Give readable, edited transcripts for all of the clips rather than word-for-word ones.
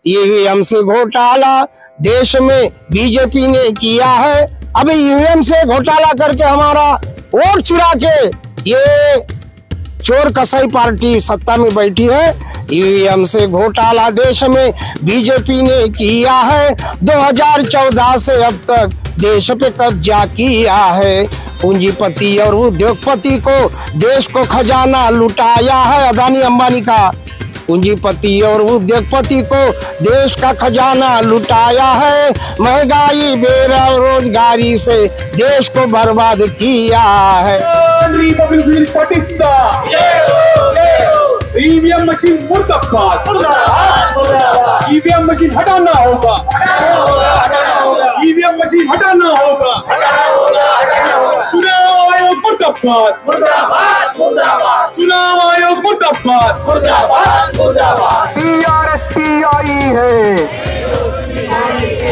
EVM से घोटाला देश में बीजेपी ने किया है। अब ईवीएम से घोटाला करके हमारा वोट चुरा के ये चोर कसाई पार्टी सत्ता में बैठी है। ईवीएम से घोटाला देश में बीजेपी ने किया है। 2014 से अब तक देश पे कब्जा किया है। पूंजीपति और उद्योगपति को देश को खजाना लुटाया है। अदानी अंबानी का पूंजीपति और उद्योगपति को देश का खजाना लुटाया है। महंगाई बेरोजगारी से देश को बर्बाद किया है। ईवीएम मशीन मुर्दाबाद, ईवीएम मशीन हटाना होगा, ईवीएम मशीन हटाना होगा। चुनाव आयोग मुर्दाबाद, चुनाव आयोग मुर्दाबाद। टीआरएस आई है,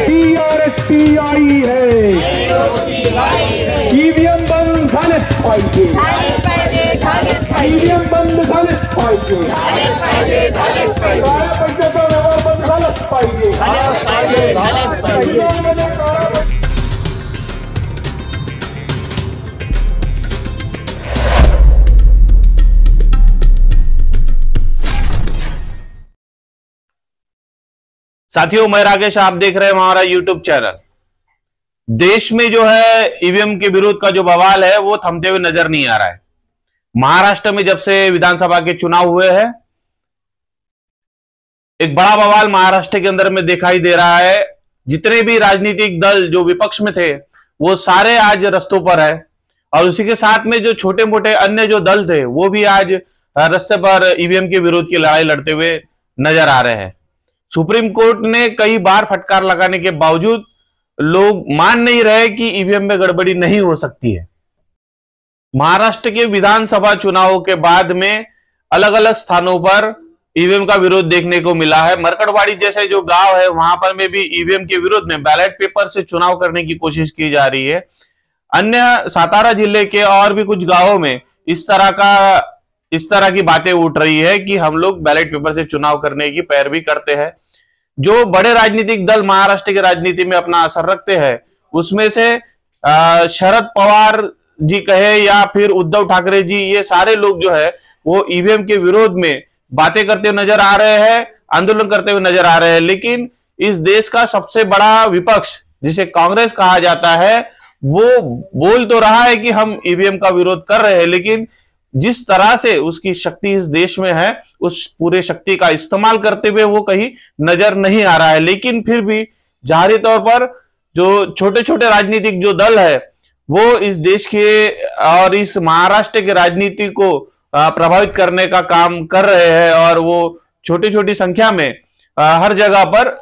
टीआरएस आई है। ईवीएम बंद झालेच पाहिजे, ईवीएम बंद झालेच पाहिजे, काळ्या पैशाचा व्यवहार बंद झालाच पाहिजे। साथियों, मैं राकेश, आप देख रहे हैं हमारा यूट्यूब चैनल। देश में जो है ईवीएम के विरोध का जो बवाल है वो थमते हुए नजर नहीं आ रहा है। महाराष्ट्र में जब से विधानसभा के चुनाव हुए हैं, एक बड़ा बवाल महाराष्ट्र के अंदर में दिखाई दे रहा है। जितने भी राजनीतिक दल जो विपक्ष में थे वो सारे आज रस्तों पर है, और उसी के साथ में जो छोटे मोटे अन्य जो दल थे वो भी आज रास्ते पर ईवीएम के विरोध की लड़ाई लड़ते हुए नजर आ रहे हैं। सुप्रीम कोर्ट ने कई बार फटकार लगाने के बावजूद लोग मान नहीं रहे कि ईवीएम में गड़बड़ी नहीं हो सकती है। महाराष्ट्र के विधानसभा चुनावों के बाद में अलग अलग स्थानों पर ईवीएम का विरोध देखने को मिला है। मरकड़वाड़ी जैसे जो गांव है वहां पर में भी ईवीएम के विरोध में बैलेट पेपर से चुनाव करने की कोशिश की जा रही है। अन्य सातारा जिले के और भी कुछ गांवों में इस तरह की बातें उठ रही है कि हम लोग बैलेट पेपर से चुनाव करने की पैरवी करते हैं। जो बड़े राजनीतिक दल महाराष्ट्र की राजनीति में अपना असर रखते हैं उसमें से शरद पवार जी कहे या फिर उद्धव ठाकरे जी, ये सारे लोग जो है वो ईवीएम के विरोध में बातें करते हुए नजर आ रहे हैं, आंदोलन करते हुए नजर आ रहे हैं। लेकिन इस देश का सबसे बड़ा विपक्ष जिसे कांग्रेस कहा जाता है वो बोल तो रहा है कि हम ईवीएम का विरोध कर रहे हैं, लेकिन जिस तरह से उसकी शक्ति इस देश में है उस पूरे शक्ति का इस्तेमाल करते हुए वो कहीं नजर नहीं आ रहा है। लेकिन फिर भी जाहिर तौर पर जो छोटे छोटे राजनीतिक जो दल है वो इस देश के और इस महाराष्ट्र के राजनीति को प्रभावित करने का काम कर रहे हैं, और वो छोटी छोटी संख्या में हर जगह पर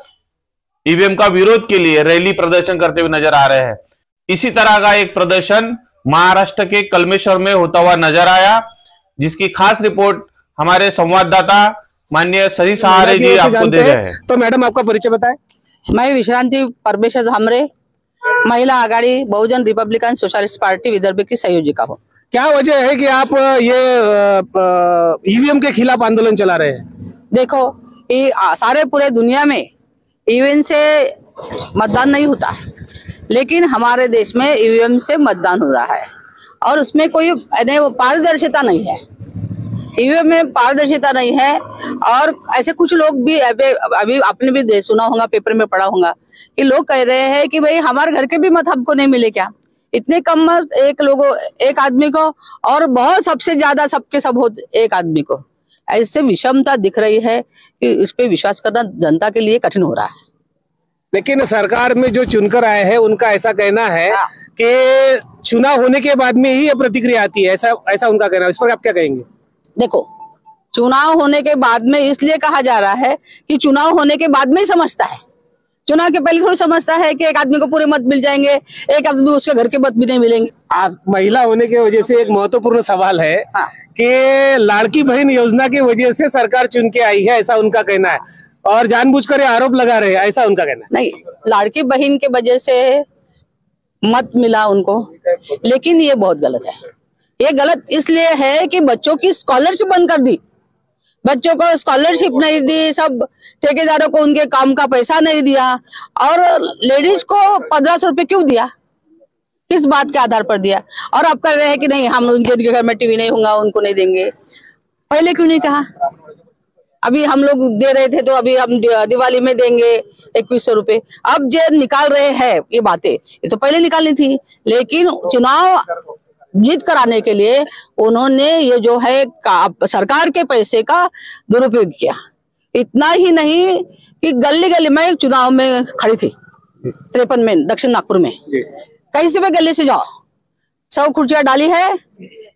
ईवीएम का विरोध के लिए रैली प्रदर्शन करते हुए नजर आ रहे हैं। इसी तरह का एक प्रदर्शन महाराष्ट्र के कलमेश्वर में होता हुआ नजर आया, जिसकी खास रिपोर्ट हमारे संवाददाता माननीय सनी सहारे जी आपको दे रहे हैं। तो मैडम, आपका परिचय बताएं। मैं विश्रांति परमेश्वर झामरे, महिला आघाड़ी बहुजन रिपब्लिकन सोशलिस्ट पार्टी विदर्भ की संयोजिका हूँ। क्या वजह है कि आप ये ईवीएम के खिलाफ आंदोलन चला रहे हैं? देखो, सारे पूरे दुनिया में ईवीएम से मतदान नहीं होता, लेकिन हमारे देश में ईवीएम से मतदान हो रहा है और उसमें कोई पारदर्शिता नहीं है। ईवीएम में पारदर्शिता नहीं है, और ऐसे कुछ लोग भी अभी आपने भी सुना होगा, पेपर में पढ़ा होगा कि लोग कह रहे हैं कि भाई हमारे घर के भी मत हमको नहीं मिले क्या, इतने कम मत एक आदमी को, और बहुत सबसे ज्यादा सबके सब हो एक आदमी को। ऐसे विषमता दिख रही है कि इस पे विश्वास करना जनता के लिए कठिन हो रहा है। लेकिन सरकार में जो चुनकर आए हैं उनका ऐसा कहना है कि चुनाव होने के बाद में ही ये प्रतिक्रिया आती है, ऐसा उनका कहना है। इस पर आप क्या कहेंगे? देखो, चुनाव होने के बाद में इसलिए कहा जा रहा है कि चुनाव होने के बाद में ही समझता है, चुनाव के पहले थोड़ी समझता है कि एक आदमी को पूरे मत मिल जाएंगे, एक आदमी उसके घर के मत भी नहीं मिलेंगे। आज महिला होने की वजह से एक महत्वपूर्ण सवाल है कि लाड़की बहन योजना की वजह से सरकार चुन के आई है, ऐसा उनका कहना है, और जानबूझकर आरोप लगा रहे हैं, ऐसा उनका कहना है। नहीं, लाड़की बहन के वजह से मत मिला उनको, लेकिन ये बहुत गलत है। ये गलत इसलिए है कि बच्चों की स्कॉलरशिप बंद कर दी। बच्चों को स्कॉलरशिप नहीं दी, सब ठेकेदारों को उनके काम का पैसा नहीं दिया, और लेडीज को 1500 रुपये क्यों दिया, किस बात के आधार पर दिया? और अब कह रहे हैं कि नहीं, हम उनके घर में टीवी नहीं होगा, उनको नहीं देंगे। पहले क्यों नहीं कहा? अभी हम लोग दे रहे थे तो अभी हम दिवाली में देंगे 2100 रुपये। अब जो निकाल रहे हैं ये बातें, ये तो पहले निकालनी थी, लेकिन चुनाव जीत कराने के लिए उन्होंने ये जो है सरकार के पैसे का दुरुपयोग किया। इतना ही नहीं कि गली गली में चुनाव में खड़ी थी 53 में, दक्षिण नागपुर में, कहीं से भी गली से जाओ, 100 कुर्सियां डाली है,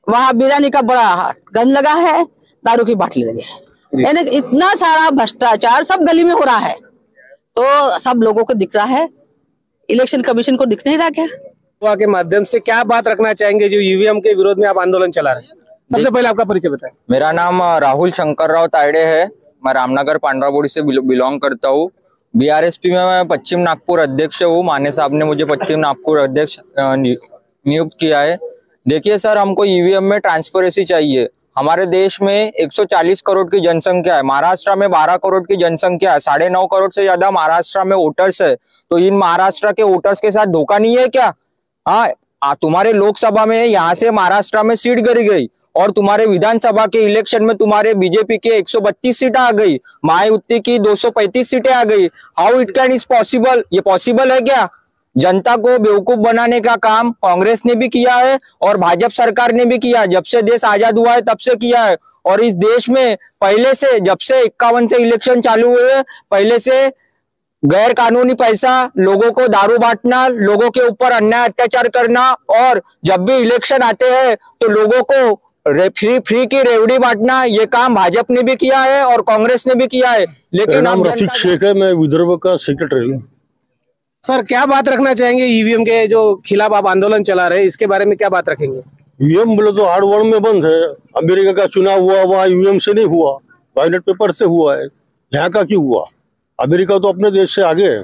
वहां बिरयानी का बड़ा गंध लगा है, दारू की बाटली लगी है, यानी इतना सारा भ्रष्टाचार सब गली में हो रहा है। तो सब लोगों को दिख रहा है, इलेक्शन कमीशन को दिख नहीं रहा क्या? के माध्यम से क्या बात रखना चाहेंगे जो ईवीएम के विरोध में आप आंदोलन चला रहे हैं? सबसे पहले आपका परिचय बताएं। मेरा नाम राहुल शंकरराव तायड़े है। मैं रामनगर पांड्राबोड़ी से बिलोंग करता हूँ। बीआरएसपी में मैं पश्चिम नागपुर अध्यक्ष हूँ। माने साहब ने मुझे पश्चिम नागपुर अध्यक्ष नियुक्त किया है। देखिए सर, हमको ईवीएम में ट्रांसपेरेंसी चाहिए। हमारे देश में 140 करोड़ की जनसंख्या है, महाराष्ट्र में 12 करोड़ की जनसंख्या है, 9.5 करोड़ से ज्यादा महाराष्ट्र में वोटर्स है। तो इन महाराष्ट्र के वोटर्स के साथ धोखा नहीं है क्या? हाँ, तुम्हारे लोकसभा में यहाँ से महाराष्ट्र में सीट गिर गई और तुम्हारे विधानसभा के इलेक्शन में तुम्हारे बीजेपी के 132 सीटें आ गई, महायुति की 235 सीटें आ गई। How it can is possible? ये पॉसिबल है क्या? जनता को बेवकूफ बनाने का काम कांग्रेस ने भी किया है और भाजपा सरकार ने भी किया। जब से देश आजाद हुआ है तब से किया है। और इस देश में पहले से, जब से 51 से इलेक्शन चालू हुए, पहले से गैर कानूनी पैसा, लोगों को दारू बांटना, लोगों के ऊपर अन्याय अत्याचार करना, और जब भी इलेक्शन आते हैं तो लोगों को फ्री की रेवड़ी बांटना, ये काम भाजपा ने भी किया है और कांग्रेस ने भी किया है। लेकिन नाम रफीक शेख है, मैं विदर्भ का सेक्रेटरी हूँ। सर, क्या बात रखना चाहेंगे ईवीएम के जो खिलाफ आप आंदोलन चला रहे हैं, इसके बारे में क्या बात रखेंगे? ईवीएम बोले तो हार्ड वर्ल्ड में बंद है। अमेरिका का चुनाव हुआ, वहाँ ईवीएम से नहीं हुआ, बैलेट पेपर से हुआ है। यहाँ का क्यों हुआ? अमेरिका तो अपने देश से आगे है,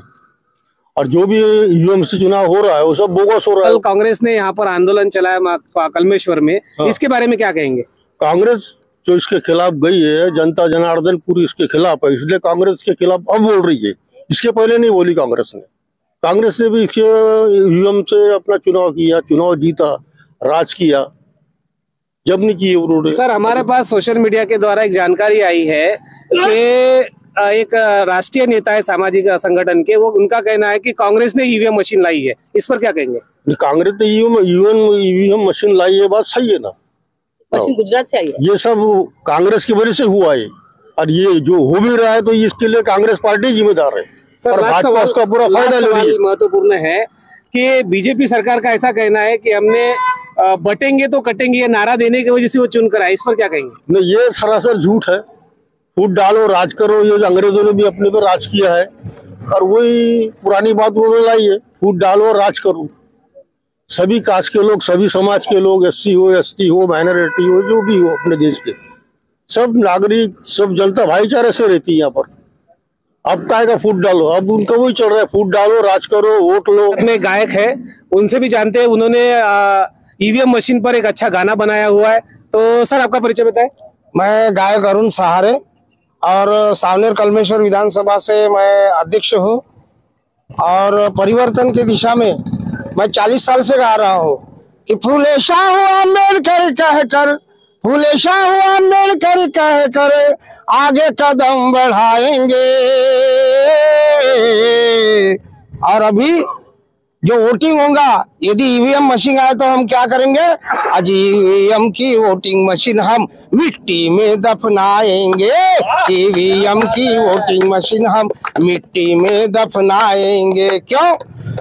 और जो भी ईवीएम से चुनाव हो रहा है वो सब बोगस हो रहा है। कल कांग्रेस ने यहाँ पर आंदोलन चलाया कलमेश्वर में, इसके बारे में क्या कहेंगे? कांग्रेस जो इसके खिलाफ गई है, जनता जनार्दन पूरी इसके खिलाफ है, इसलिए कांग्रेस के खिलाफ अब बोल रही है। इसके पहले नहीं बोली कांग्रेस ने। कांग्रेस ने भी ईवीएम से अपना चुनाव किया, चुनाव जीता, राज किया। जब नहीं किए उन्होंने। सर, हमारे पास सोशल मीडिया के द्वारा एक जानकारी आई है कि एक राष्ट्रीय नेता है सामाजिक संगठन के, वो उनका कहना है कि कांग्रेस ने ईवीएम मशीन लाई है। इस पर क्या कहेंगे? कांग्रेस ने ईवीएम मशीन लाई है, बात सही है ना। मशीन गुजरात से आई है। ये सब कांग्रेस की वजह से हुआ है, और ये जो हो भी रहा है तो इसके लिए कांग्रेस पार्टी जिम्मेदार है और भाजपा उसका पूरा फायदा ले रही है। महत्वपूर्ण है कि बीजेपी सरकार का ऐसा कहना है कि हमने बटेंगे तो कटेंगे ये नारा देने की वजह से वो चुनकर आए। इस पर क्या कहेंगे? नहीं, ये सरासर झूठ है। फूट डालो, राज करो, ये अंग्रेजों ने भी अपने पे राज किया है, और वही पुरानी बात उन्होंने लाई है, फूट डालो, राज करो। सभी कास्ट के लोग, सभी समाज के लोग, SC हो, ST हो, माइनॉरिटी हो, जो भी हो अपने देश के, सब नागरिक, सब जनता भाईचारे से रहती है यहाँ पर। अब काय का फूट डालो? अब उनका वही चल रहा है, फूट डालो, राज करो, वोट लो। अपने गायक है, उनसे भी जानते हैं। उन्होंने ईवीएम मशीन पर एक अच्छा गाना बनाया हुआ है। तो सर, आपका परिचय बताएं। मैं गायक अरुण सहारे और सावनेर कलमेश्वर विधानसभा से मैं अध्यक्ष हूँ, और परिवर्तन की दिशा में मैं 40 साल से गा रहा हूँ कि फूले शाह अम्बेडकर कह कर, फूले शाह अम्बेडकर कह कर आगे कदम बढ़ाएंगे। और अभी जो वोटिंग होगा, यदि ईवीएम मशीन आए तो हम क्या करेंगे? आज ईवीएम की वोटिंग मशीन हम मिट्टी में दफनाएंगे। ईवीएम की वोटिंग मशीन हम मिट्टी में दफनाएंगे। क्यों?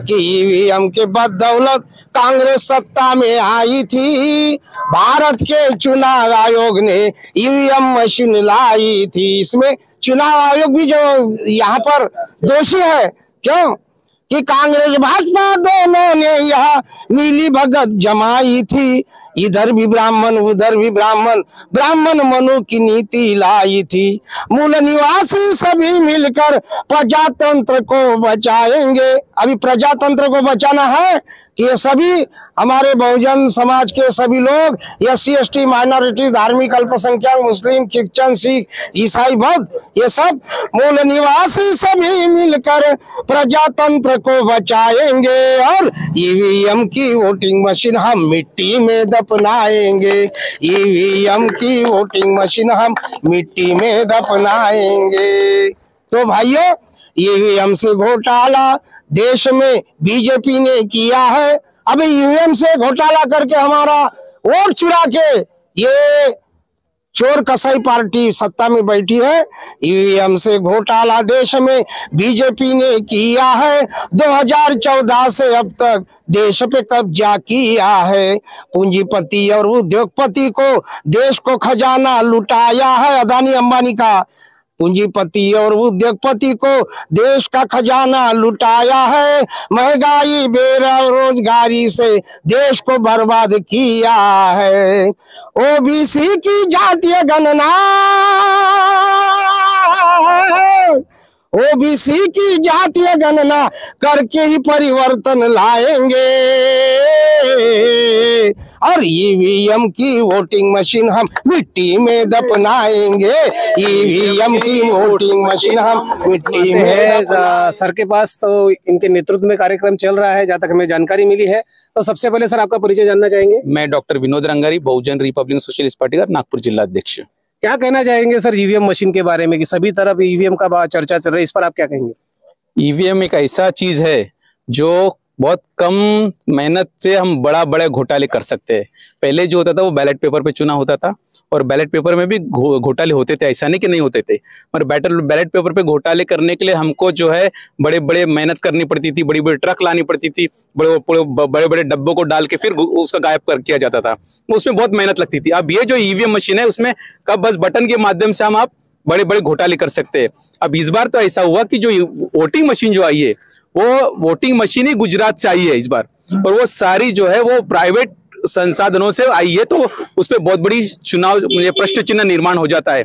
कि ईवीएम के बदौलत कांग्रेस सत्ता में आई थी। भारत के चुनाव आयोग ने ईवीएम मशीन लाई थी। इसमें चुनाव आयोग भी जो यहाँ पर दोषी है। क्यों? कि कांग्रेस भाजपा दोनों ने यह मिली भगत जमाई थी, इधर भी ब्राह्मण उधर भी ब्राह्मण, ब्राह्मण मनु की नीति लाई थी। मूल निवासी सभी मिलकर प्रजातंत्र को बचाएंगे। अभी प्रजातंत्र को बचाना है कि ये सभी हमारे बहुजन समाज के सभी लोग, SC ST माइनॉरिटी, धार्मिक अल्पसंख्यक, मुस्लिम, क्रिश्चियन, सिख, ईसाई, बौद्ध, ये सब मूल निवासी सभी मिलकर प्रजातंत्र को बचाएंगे और EVM की वोटिंग मशीन हम मिट्टी में दफनाएंगे। EVM की वोटिंग मशीन हम मिट्टी में दफनाएंगे। तो भाइयों, EVM से घोटाला देश में बीजेपी ने किया है। अभी EVM से घोटाला करके हमारा वोट चुरा के ये चोर कसाई पार्टी सत्ता में बैठी है। EVM से घोटाला देश में बीजेपी ने किया है। 2014 से अब तक देश पे कब्जा किया है। पूंजीपति और उद्योगपति को देश को खजाना लुटाया है। अदानी अंबानी का पूंजीपति और उद्योगपति को देश का खजाना लुटाया है। महंगाई बेरोजगारी से देश को बर्बाद किया है। OBC की जातीय गणना, OBC की जातीय गणना करके ही परिवर्तन लाएंगे और EVM की वोटिंग मशीन हम मिट्टी में दफनाएंगे। EVM की वोटिंग मशीन हम मिट्टी में सर के पास तो इनके नेतृत्व में कार्यक्रम चल रहा है, जहाँ तक हमें जानकारी मिली है। तो सबसे पहले सर आपका परिचय जानना चाहेंगे। मैं डॉक्टर विनोद रंगारी, बहुजन रिपब्लिकन सोशलिस्ट पार्टी का नागपुर जिला अध्यक्ष। क्या कहना चाहेंगे सर EVM मशीन के बारे में कि सभी तरफ EVM का चर्चा चल रही है, इस पर आप क्या कहेंगे? EVM एक ऐसा चीज है जो बहुत कम मेहनत से हम बड़े घोटाले कर सकते हैं। पहले जो होता था वो बैलेट पेपर पे चुनाव होता था और बैलेट पेपर में भी घोटाले होते थे, ऐसा नहीं कि नहीं होते थे, पर बैलेट पेपर पे घोटाले करने के लिए हमको जो है बड़े मेहनत करनी पड़ती थी, बड़ी ट्रक लानी पड़ती थी, बड़े डब्बों को डाल के फिर उसका गायब कर किया जाता था, उसमें बहुत मेहनत लगती थी। अब ये जो EVM मशीन है उसमें कब बस बटन के माध्यम से आप बड़े घोटाले कर सकते हैं। अब इस बार तो ऐसा हुआ कि जो वोटिंग मशीन जो आई है वो वोटिंग मशीन ही गुजरात से आई है इस बार, और वो सारी जो है वो प्राइवेट संसाधनों से आई है, तो उस पर बहुत बड़ी चुनाव प्रश्न चिन्ह निर्माण हो जाता है।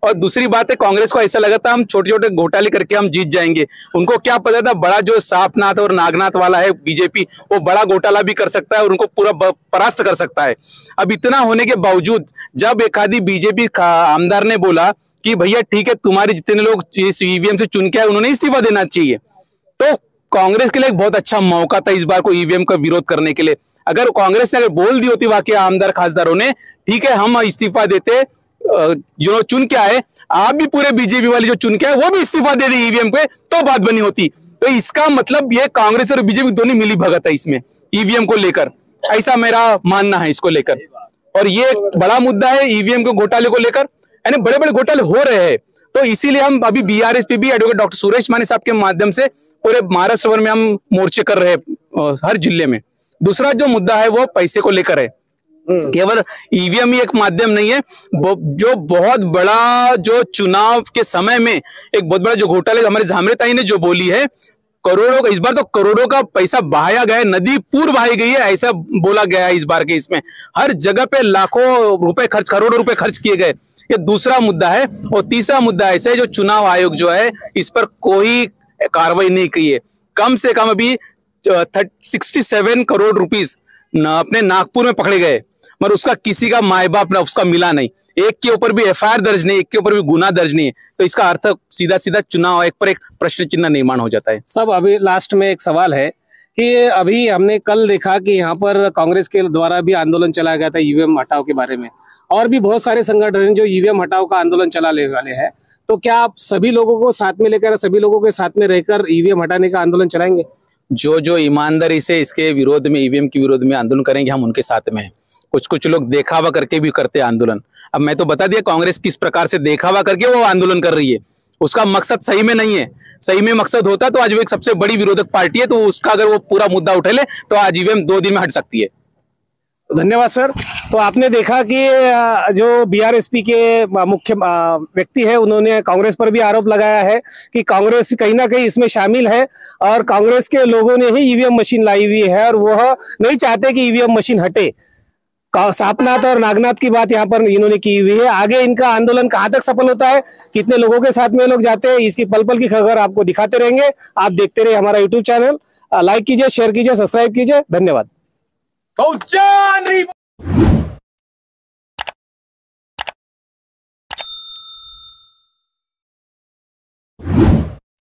और दूसरी बात है, कांग्रेस को ऐसा लगा था हम छोटे छोटे घोटाले करके हम जीत जाएंगे। उनको क्या पता था बड़ा जो सांपनाथ और नागनाथ वाला है बीजेपी, वो बड़ा घोटाला भी कर सकता है और उनको पूरा परास्त कर सकता है। अब इतना होने के बावजूद जब एक आधी बीजेपी आमदार ने बोला कि भैया ठीक है, तुम्हारे जितने लोग इस EVM से चुन के आए उन्होंने इस्तीफा देना चाहिए, तो कांग्रेस के लिए एक बहुत अच्छा मौका था इस बार को EVM का विरोध करने के लिए। अगर कांग्रेस ने अगर बोल दी होती वाकई आमदार खासदारों ने, ठीक है हम इस्तीफा देते, जो चुन के आए आप भी पूरे बीजेपी वाले जो चुन के आए वो भी इस्तीफा दे दी EVM पे, तो बात बनी होती। तो इसका मतलब ये कांग्रेस और बीजेपी दोनों मिली भगत है इसमें EVM को लेकर, ऐसा मेरा मानना है इसको लेकर। और ये बड़ा मुद्दा है EVM के घोटाले को लेकर, यानी बड़े घोटाले हो रहे हैं, तो इसीलिए हम अभी BRSP एडवोकेट डॉक्टर सुरेश माने साहब के माध्यम से पूरे महाराष्ट्र भर में हम मोर्चे कर रहे हैं हर जिले में। दूसरा जो मुद्दा है वो पैसे को लेकर है। केवल EVM ही एक माध्यम नहीं है, जो बहुत बड़ा जो चुनाव के समय में एक बहुत बड़ा जो घोटाले हमारे झामरे ताई ने जो बोली है, करोड़ों, इस बार तो करोड़ों का पैसा बहाया गया है, नदी पूर बहाई गई है ऐसा बोला गया है इस बार के इसमें। हर जगह पे लाखों रुपए खर्च, करोड़ों रुपए खर्च किए गए। ये दूसरा मुद्दा है। और तीसरा मुद्दा ऐसा है जो चुनाव आयोग जो है इस पर कोई कार्रवाई नहीं की है। कम से कम अभी 67 करोड़ रुपीस अपने नागपुर में पकड़े गए, मगर उसका किसी का माए बाप ना उसका मिला नहीं, एक के ऊपर भी FIR दर्ज नहीं, एक के ऊपर भी गुना दर्ज नहीं है। तो इसका अर्थ सीधा चुनाव आयोग पर एक प्रश्न चिन्ह निर्माण हो जाता है। सब अभी लास्ट में एक सवाल है कि अभी हमने कल देखा कि यहाँ पर कांग्रेस के द्वारा भी आंदोलन चलाया गया था EVM हटाओ के बारे में, और भी बहुत सारे संगठन जो EVM हटाओ का आंदोलन चलाने वाले हैं। तो क्या आप सभी लोगों को साथ में लेकर, सभी लोगों के साथ में रहकर EVM हटाने का आंदोलन चलाएंगे? जो ईमानदारी से इसके विरोध में, EVM के विरोध में आंदोलन करेंगे, हम उनके साथ में हैं। कुछ लोग देखावा करके भी करते हैं आंदोलन। अब मैं तो बता दिया कांग्रेस किस प्रकार से देखावा करके वो आंदोलन कर रही है, उसका मकसद सही में नहीं है। सही में मकसद होता तो आज वो एक सबसे बड़ी विरोधक पार्टी है, तो उसका अगर वो पूरा मुद्दा उठा ले तो आज EVM 2 दिन में हट सकती है। धन्यवाद सर। तो आपने देखा कि जो बीआरएसपी के मुख्य व्यक्ति है, उन्होंने कांग्रेस पर भी आरोप लगाया है कि कांग्रेस कहीं ना कहीं इसमें शामिल है और कांग्रेस के लोगों ने ही ईवीएम मशीन लाई हुई है और वह नहीं चाहते कि ईवीएम मशीन हटे। सापनाथ और नागनाथ की बात यहाँ पर इन्होंने की हुई है। आगे इनका आंदोलन कहाँ तक सफल होता है, कितने लोगों के साथ में लोग जाते हैं, इसकी पल पल की खबर आपको दिखाते रहेंगे। आप देखते रहिए हमारा यूट्यूब चैनल, लाइक कीजिए, शेयर कीजिए, सब्सक्राइब कीजिए। धन्यवाद।